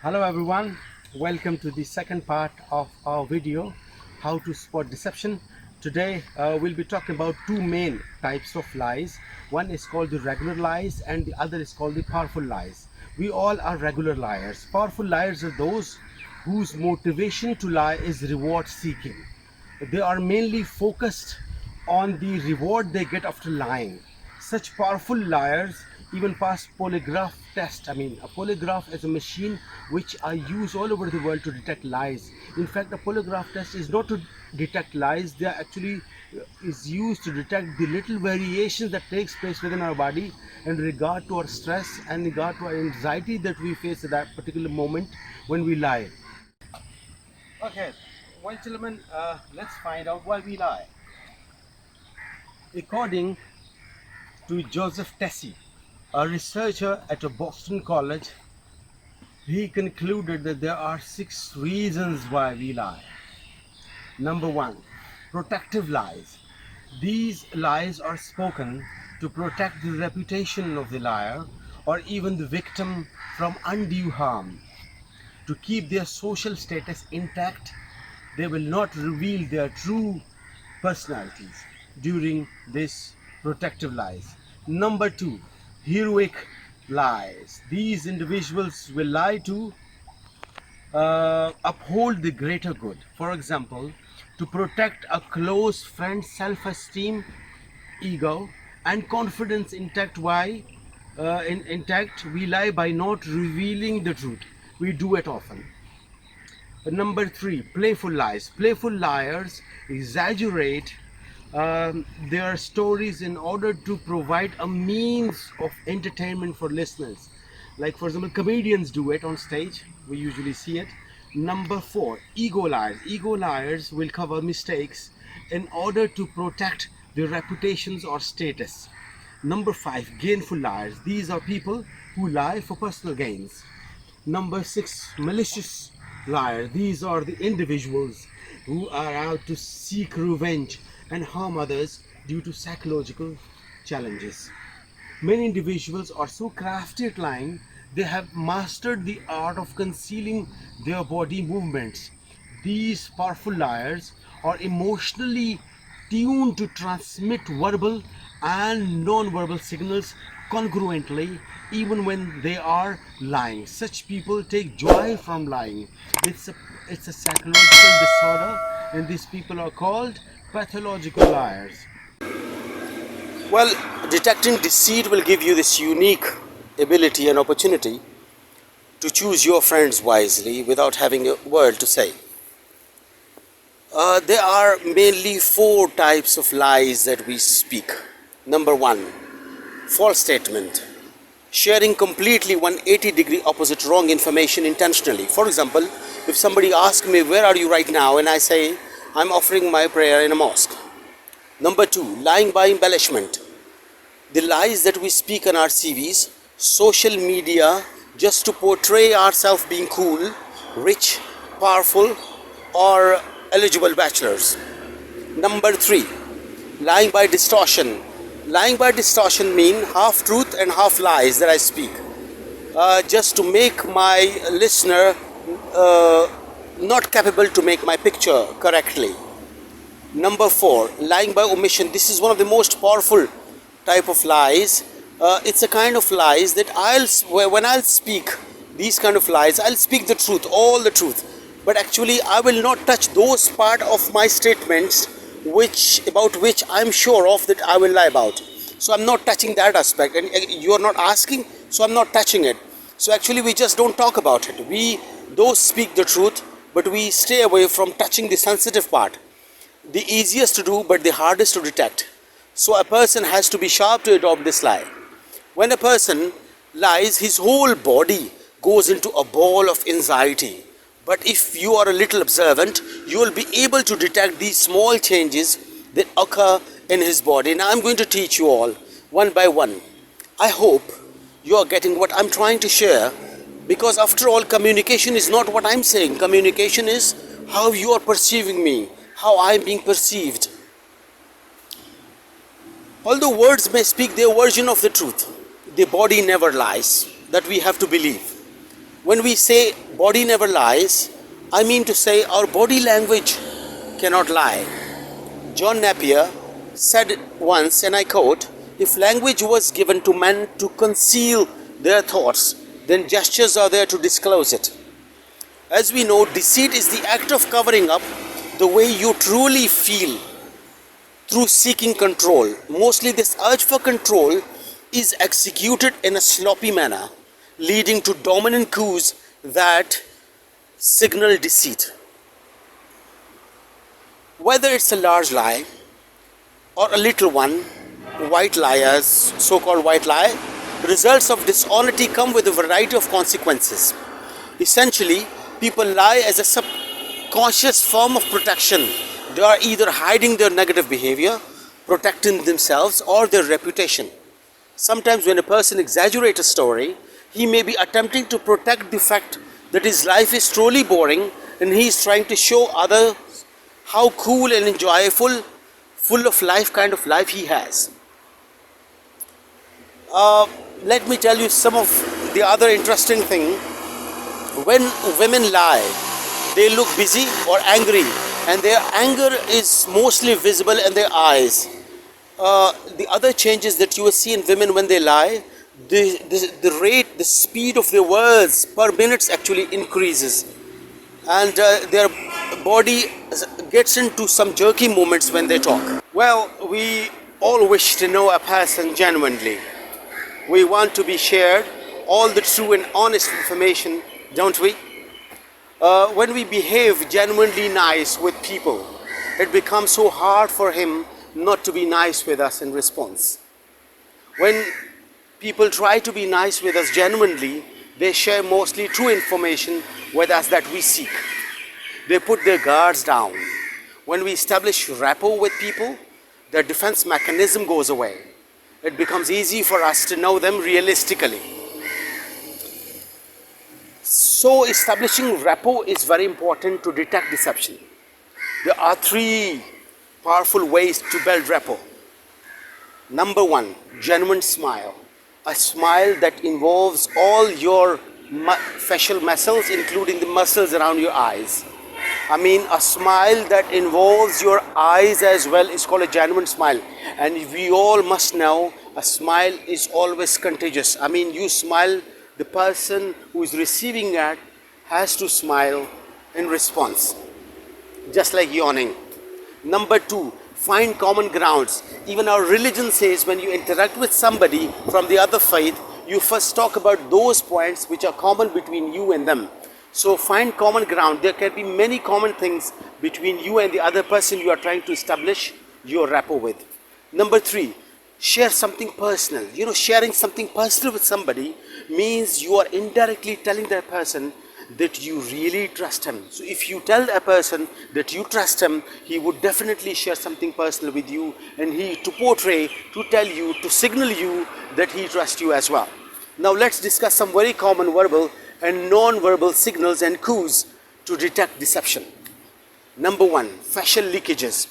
Hello everyone, welcome to the second part of our video, how to spot deception. Today we'll be talking about two main types of lies. One is called the regular lies and the other is called the powerful lies. We all are regular liars. Powerful liars are those whose motivation to lie is reward seeking. They are mainly focused on the reward they get after lying. Such powerful liars even pass polygraph test. A polygraph is a machine which are used all over the world to detect lies. In fact, a polygraph test is not to detect lies. They are actually is used to detect the little variations that takes place within our body in regard to our stress and in regard to our anxiety that we face at that particular moment when we lie. Okay, well, gentlemen, let's find out why we lie. According to Joseph Tessie, a researcher at a Boston college, he concluded that there are 6 reasons why we lie. Number 1, protective lies. These lies are spoken to protect the reputation of the liar or even the victim from undue harm. To keep their social status intact, they will not reveal their true personalities during this protective lies. Number 2, heroic lies. These individuals will lie to uphold the greater good. For example, to protect a close friend's self-esteem, ego, and confidence intact. Intact, we lie by not revealing the truth. We do it often. Number 3, playful lies. Playful liars exaggerate their stories in order to provide a means of entertainment for listeners. Like, for example, comedians do it on stage. We usually see it. Number 4, ego liars. Ego liars will cover mistakes in order to protect their reputations or status. Number 5, gainful liars. These are people who lie for personal gains. Number 6, malicious liars. These are the individuals who are out to seek revenge and harm others due to psychological challenges. Many individuals are so crafty at lying, they have mastered the art of concealing their body movements. These powerful liars are emotionally tuned to transmit verbal and non-verbal signals congruently even when they are lying. Such people take joy from lying. It's a psychological disorder, and these people are called pathological liars. Well, detecting deceit will give you this unique ability and opportunity to choose your friends wisely without having a word to say. There are mainly 4 types of lies that we speak. Number 1, false statement. Sharing completely 180-degree opposite wrong information intentionally. For example, if somebody asks me, where are you right now? And I say, I'm offering my prayer in a mosque. Number 2, lying by embellishment. The lies that we speak on our CVs, social media, just to portray ourselves being cool, rich, powerful, or eligible bachelors. Number 3, lying by distortion. Lying by distortion means half truth and half lies that I speak, just to make my listener not capable to make my picture correctly. Number 4, lying by omission. This is one of the most powerful type of lies. It's a kind of lies that when I'll speak these kind of lies, I'll speak the truth, all the truth, but actually I will not touch those part of my statements about which I'm sure of that I will lie about. So I'm not touching that aspect, and you're not asking, so I'm not touching it. So actually we just don't talk about it. We those speak the truth, but we stay away from touching the sensitive part. The easiest to do, but the hardest to detect. So a person has to be sharp to adopt this lie. When a person lies, his whole body goes into a ball of anxiety. But if you are a little observant, you will be able to detect these small changes that occur in his body. Now I'm going to teach you all one by one. I hope you are getting what I'm trying to share, because after all, communication is not what I'm saying. Communication is how you are perceiving me, how I'm being perceived. Although words may speak their version of the truth, the body never lies. That we have to believe. When we say body never lies, I mean to say our body language cannot lie. John Napier said once, and I quote, "If language was given to men to conceal their thoughts, then gestures are there to disclose it." As we know, deceit is the act of covering up the way you truly feel through seeking control. Mostly this urge for control is executed in a sloppy manner, leading to dominant coups that signal deceit. Whether it's a large lie or a little one, white liars, so-called white lie, results of dishonesty come with a variety of consequences. Essentially, people lie as a subconscious form of protection. They are either hiding their negative behavior, protecting themselves or their reputation. Sometimes when a person exaggerates a story, he may be attempting to protect the fact that his life is truly boring and he is trying to show others how cool and enjoyable, full of life kind of life he has. Let me tell you some of the other interesting thing. When women lie, they look busy or angry, and their anger is mostly visible in their eyes. The other changes that you will see in women when they lie, the rate, the speed of their words per minute actually increases, and their body gets into some jerky moments when they talk. Well, we all wish to know a person genuinely. We want to be shared all the true and honest information, don't we? When we behave genuinely nice with people, it becomes so hard for him not to be nice with us in response. When people try to be nice with us genuinely, they share mostly true information with us that we seek. They put their guards down. When we establish rapport with people, their defense mechanism goes away. It becomes easy for us to know them realistically. So establishing rapport is very important to detect deception. There are 3 powerful ways to build rapport. Number 1, genuine smile. A smile that involves all your facial muscles, including the muscles around your eyes. I mean, a smile that involves your eyes as well is called a genuine smile. And we all must know a smile is always contagious. I mean, you smile, the person who is receiving that has to smile in response, just like yawning. Number 2, find common grounds. Even our religion says when you interact with somebody from the other faith, you first talk about those points which are common between you and them. So find common ground. There can be many common things between you and the other person you are trying to establish your rapport with. Number 3, share something personal. You know, sharing something personal with somebody means you are indirectly telling that person that you really trust him. So if you tell a person that you trust him, he would definitely share something personal with you, and to portray, to tell you, to signal you that he trusts you as well. Now let's discuss some very common verbal and non-verbal signals and cues to detect deception. Number 1, facial leakages.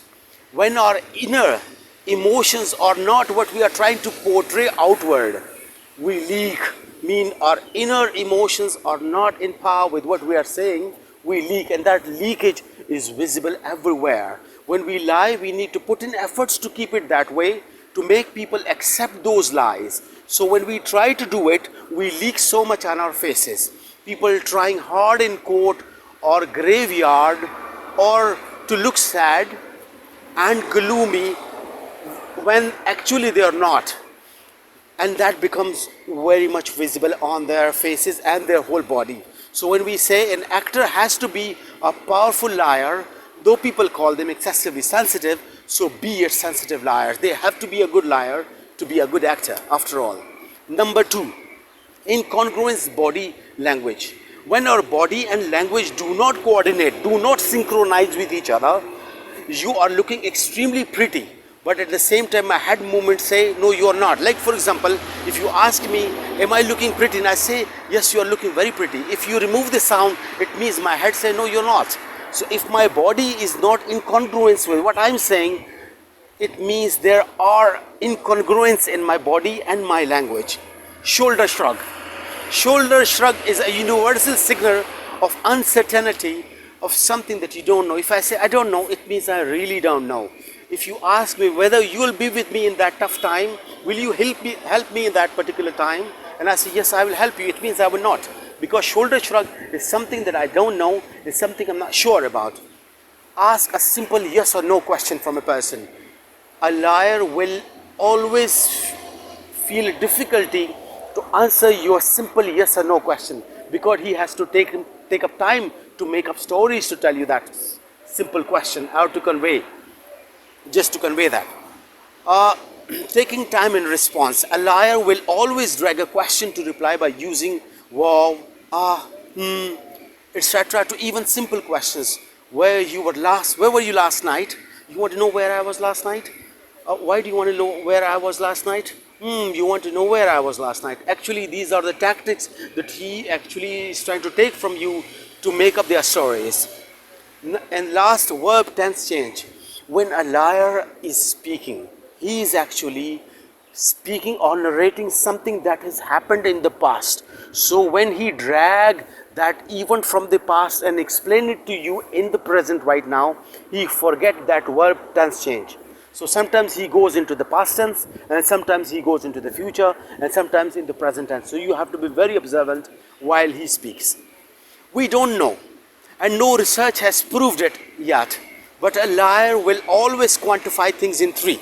When our inner emotions are not what we are trying to portray outward, we leak. Mean our inner emotions are not in par with what we are saying, we leak, and that leakage is visible everywhere. When we lie, we need to put in efforts to keep it that way, to make people accept those lies. So when we try to do it, we leak so much on our faces. People trying hard in court or graveyard or to look sad and gloomy when actually they are not. And that becomes very much visible on their faces and their whole body. So when we say an actor has to be a powerful liar, though people call them excessively sensitive, so be it sensitive liars. They have to be a good liar to be a good actor after all. Number 2, incongruous body language. When our body and language do not coordinate, do not synchronize with each other, you are looking extremely pretty, but at the same time my head movement say, no, you are not. Like for example, if you ask me, am I looking pretty? And I say, yes, you are looking very pretty. If you remove the sound, it means my head say, no, you're not. So if my body is not in congruence with what I'm saying, it means there are incongruence in my body and my language. Shoulder shrug. Shoulder shrug is a universal signal of uncertainty of something that you don't know. If I say I don't know, it means I really don't know. If you ask me whether you will be with me in that tough time, will you help me in that particular time? And I say yes, I will help you, it means I will not. Because shoulder shrug is something that I don't know, is something I'm not sure about. Ask a simple yes or no question from a person. A liar will always feel difficulty to answer your simple yes or no question, because he has to take up time to make up stories to tell you that simple question, or to convey, just to convey that. Taking time in response. A liar will always drag a question to reply by using wow, etc. to even simple questions. Where were you last night? You want to know where I was last night? Why do you want to know where I was last night? You want to know where I was last night. Actually, these are the tactics that he actually is trying to take from you to make up their stories. And last, verb tense change. When a liar is speaking, he is actually speaking or narrating something that has happened in the past. So when he drag that event from the past and explain it to you in the present right now, he forget that verb tense change. So sometimes he goes into the past tense, and sometimes he goes into the future, and sometimes in the present tense. So you have to be very observant while he speaks. We don't know, and no research has proved it yet, but a liar will always quantify things in 3.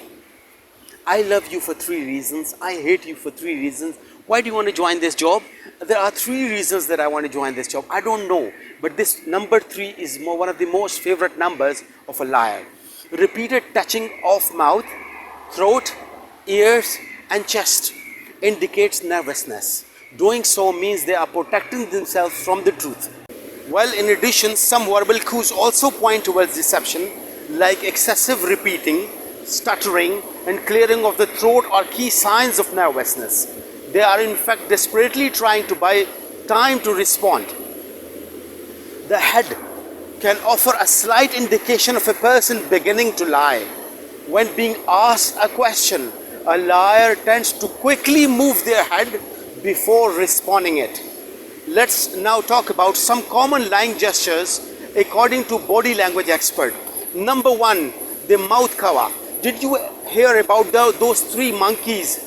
I love you for 3 reasons. I hate you for 3 reasons. Why do you want to join this job? There are 3 reasons that I want to join this job. I don't know, but this number 3 is one of the most favorite numbers of a liar. Repeated touching of mouth, throat, ears and chest indicates nervousness. Doing so means they are protecting themselves from the truth. Well, in addition, some verbal cues also point towards deception, like excessive repeating, stuttering and clearing of the throat are key signs of nervousness. They are in fact desperately trying to buy time to respond. The head can offer a slight indication of a person beginning to lie. When being asked a question, a liar tends to quickly move their head before responding it. Let's now talk about some common lying gestures according to body language expert. Number 1, the mouth cover. Did you hear about those 3 monkeys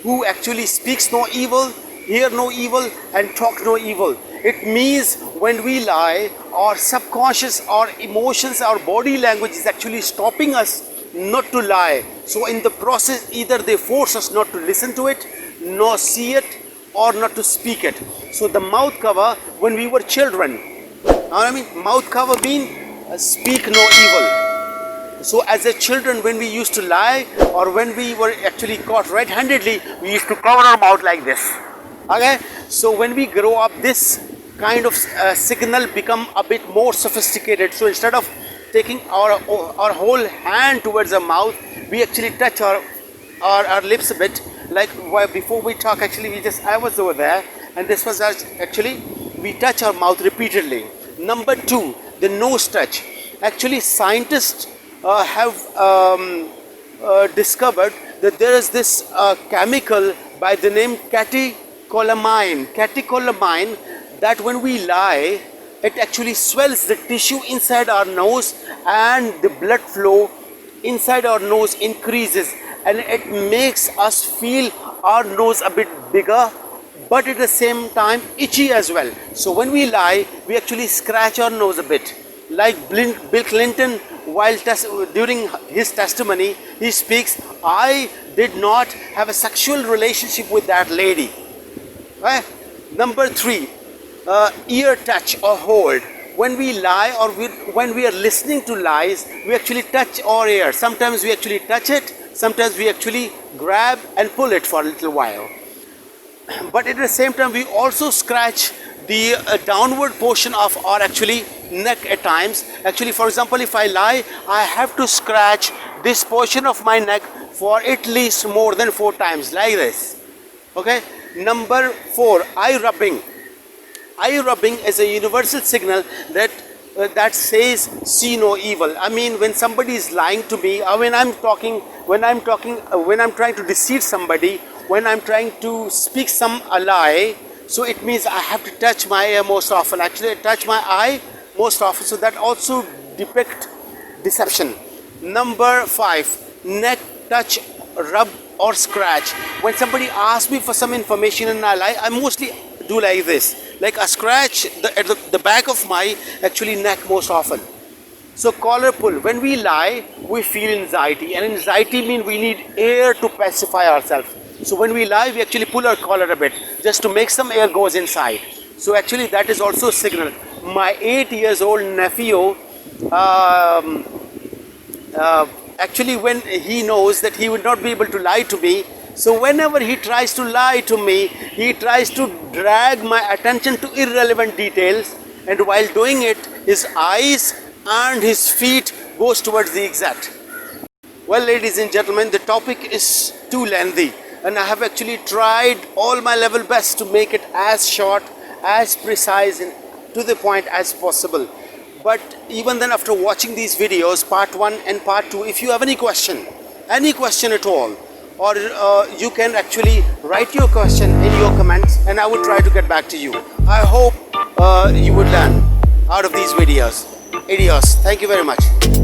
who actually speaks no evil, hear no evil and talk no evil? It means when we lie, our subconscious, our emotions, our body language is actually stopping us not to lie. So in the process, either they force us not to listen to it, nor see it, or not to speak it. So the mouth cover, when we were children, mouth cover mean speak no evil. So as a children, when we used to lie, or when we were actually caught red-handedly, we used to cover our mouth like this. Okay, so when we grow up, this kind of signal become a bit more sophisticated. So instead of taking our whole hand towards our mouth, we actually touch our lips a bit. Like before we talk, actually I was over there, and this was actually we touch our mouth repeatedly. Number 2, the nose touch. Actually, scientists have discovered that there is this chemical by the name catecholamine, that when we lie, it actually swells the tissue inside our nose, and the blood flow inside our nose increases, and it makes us feel our nose a bit bigger, but at the same time itchy as well. So when we lie, we actually scratch our nose a bit. Like Bill Clinton, during his testimony, he speaks, I did not have a sexual relationship with that lady. Right? Number 3, ear touch or hold. When we lie, or when we are listening to lies, we actually touch our ear. Sometimes we actually touch it, sometimes we actually grab and pull it for a little while. But at the same time, we also scratch the downward portion of our actually neck at times. Actually, for example, if I lie, I have to scratch this portion of my neck for at least more than 4 times, like this. Okay. Number 4, eye rubbing. Eye rubbing is a universal signal that says see no evil. I mean, when somebody is lying to me, or when I'm trying to deceive somebody, when I'm trying to speak a lie, So it means I have to touch my ear most often. Actually, I touch my eye most often. So that also depict deception. Number 5, neck touch, rub or scratch. When somebody asks me for some information and I lie, I mostly do like this, like a scratch at the back of my actually neck most often. So collar pull, when we lie, we feel anxiety, and anxiety means we need air to pacify ourselves. So when we lie, we actually pull our collar a bit, just to make some air goes inside. So actually that is also a signal. My 8 years old nephew, actually when he knows that he would not be able to lie to me, so whenever he tries to lie to me, he tries to drag my attention to irrelevant details, and while doing it, his eyes and his feet goes towards the exact. Well, ladies and gentlemen, the topic is too lengthy, and I have actually tried all my level best to make it as short, as precise and to the point as possible. But even then, after watching these videos, part 1 and part 2, if you have any question at all, or you can actually write your question in your comments and I will try to get back to you. I hope you would learn out of these videos. Adios. Thank you very much.